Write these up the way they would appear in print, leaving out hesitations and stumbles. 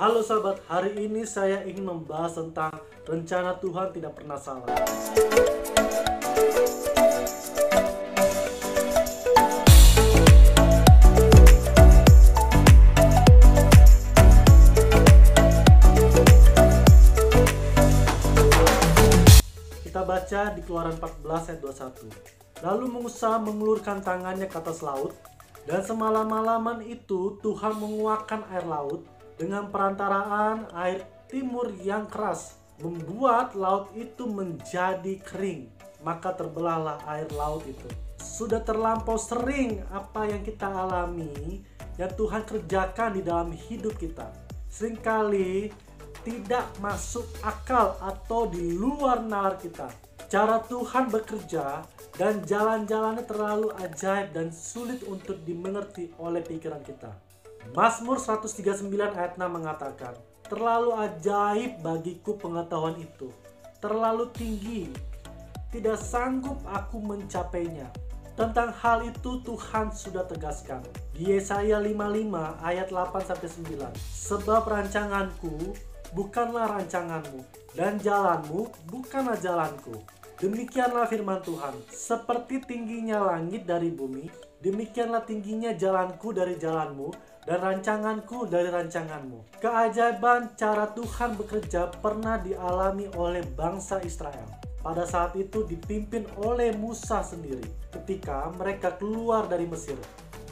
Halo sahabat, hari ini saya ingin membahas tentang rencana Tuhan tidak pernah salah. Kita baca di Keluaran 14 ayat 21. Lalu Musa mengulurkan tangannya ke atas laut, dan semalam-malaman itu Tuhan menguakkan air laut dengan perantaraan air timur yang keras, membuat laut itu menjadi kering. Maka terbelahlah air laut itu. Sudah terlampau sering apa yang kita alami, yang Tuhan kerjakan di dalam hidup kita. Seringkali tidak masuk akal atau di luar nalar kita. Cara Tuhan bekerja dan jalan-jalannya terlalu ajaib dan sulit untuk dimengerti oleh pikiran kita. Mazmur 139 ayat 6 mengatakan, terlalu ajaib bagiku pengetahuan itu, terlalu tinggi, tidak sanggup aku mencapainya. Tentang hal itu Tuhan sudah tegaskan di Yesaya 55 ayat 8-9. Sebab rancanganku bukanlah rancanganmu, dan jalanmu bukanlah jalanku. Demikianlah firman Tuhan, seperti tingginya langit dari bumi, demikianlah tingginya jalanku dari jalanmu, dan rancanganku dari rancanganmu. Keajaiban cara Tuhan bekerja pernah dialami oleh bangsa Israel. Pada saat itu dipimpin oleh Musa sendiri ketika mereka keluar dari Mesir.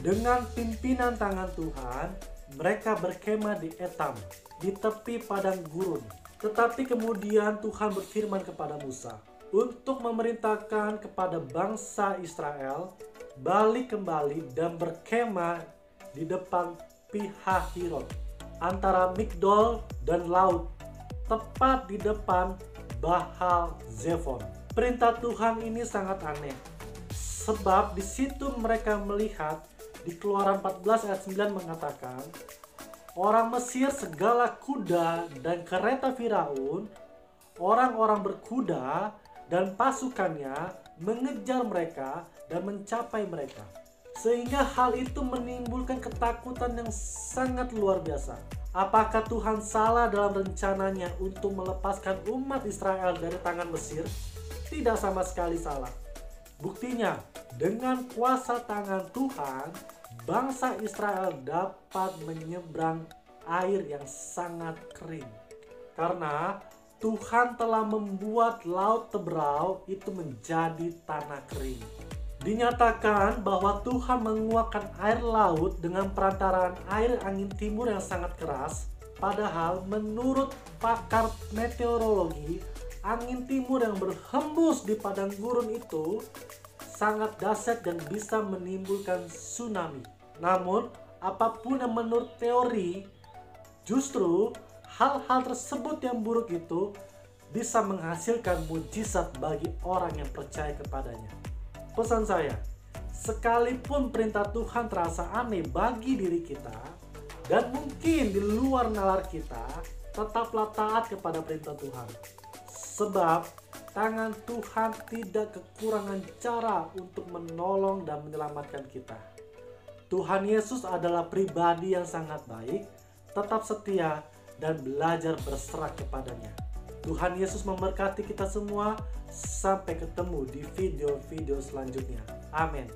Dengan pimpinan tangan Tuhan, mereka berkemah di Etam, di tepi padang gurun. Tetapi kemudian Tuhan berfirman kepada Musa untuk memerintahkan kepada bangsa Israel balik kembali dan berkemah di depan Pihahirot antara Migdol dan laut, tepat di depan Baal Zephon. Perintah Tuhan ini sangat aneh, sebab di situ mereka melihat di Keluaran 14 ayat 9 mengatakan, orang Mesir segala kuda dan kereta Firaun, orang-orang berkuda dan pasukannya mengejar mereka dan mencapai mereka. Sehingga hal itu menimbulkan ketakutan yang sangat luar biasa. Apakah Tuhan salah dalam rencananya untuk melepaskan umat Israel dari tangan Mesir? Tidak sama sekali salah. Buktinya, dengan kuasa tangan Tuhan, bangsa Israel dapat menyeberang air yang sangat kering. Karena Tuhan telah membuat laut Tebrau itu menjadi tanah kering. Dinyatakan bahwa Tuhan menguakkan air laut dengan perantaraan air angin timur yang sangat keras. Padahal menurut pakar meteorologi, angin timur yang berhembus di padang gurun itu sangat dahsyat dan bisa menimbulkan tsunami. Namun, apapun yang menurut teori, justru hal-hal tersebut yang buruk itu bisa menghasilkan mujizat bagi orang yang percaya kepadanya. Pesan saya, sekalipun perintah Tuhan terasa aneh bagi diri kita dan mungkin di luar nalar kita, tetaplah taat kepada perintah Tuhan. Sebab tangan Tuhan tidak kekurangan cara untuk menolong dan menyelamatkan kita. Tuhan Yesus adalah pribadi yang sangat baik, tetap setia, dan belajar berserah kepadanya. Tuhan Yesus memberkati kita semua. Sampai ketemu di video-video selanjutnya. Amin.